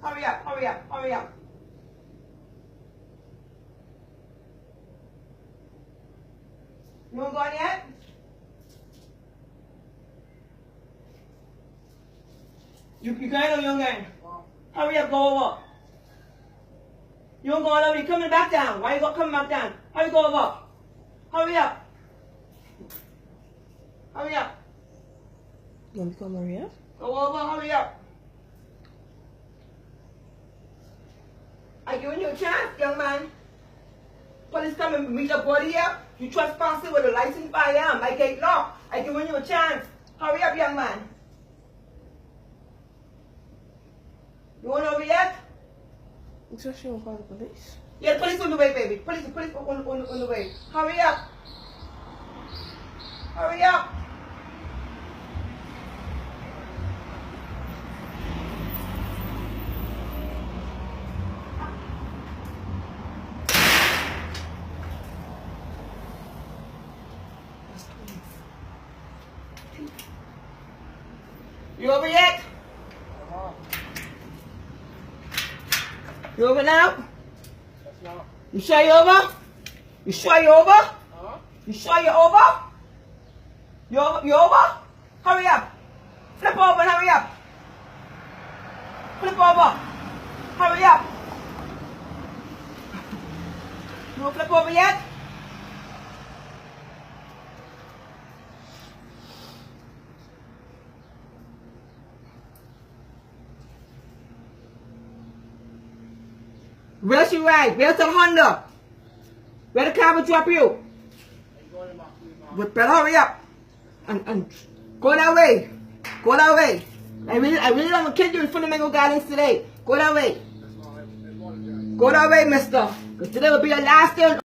Hurry up, hurry up, hurry up. You haven't gone yet? You going or you ain't going? Hurry up, go over. You don't go over, you're coming back down. Why you coming back down? Hurry, go over. Hurry up. Hurry up. You want me to come over here? Go over, hurry up. I'm giving you a chance, young man. Police come and meet your body here. You trespassing with a licensed firearm. I gate law. I'm giving you a chance. Hurry up, young man. You want over yet? It's actually going to call the police. Yeah, the police on the way, baby. Police on the way. Hurry up. Hurry up. You over yet? You over now? You sure you over? You sure you over? You sure you over? You over? Hurry up. Flip over and hurry up. Flip over. Hurry up. You won't flip over yet? Where's you ride? Where's the Honda? Where the car will drop you? But better hurry up and go that way. Go that way. I really don't want to kill you in front of Mango Gardens today. Go that way. Go that way, mister. Because today will be your last day.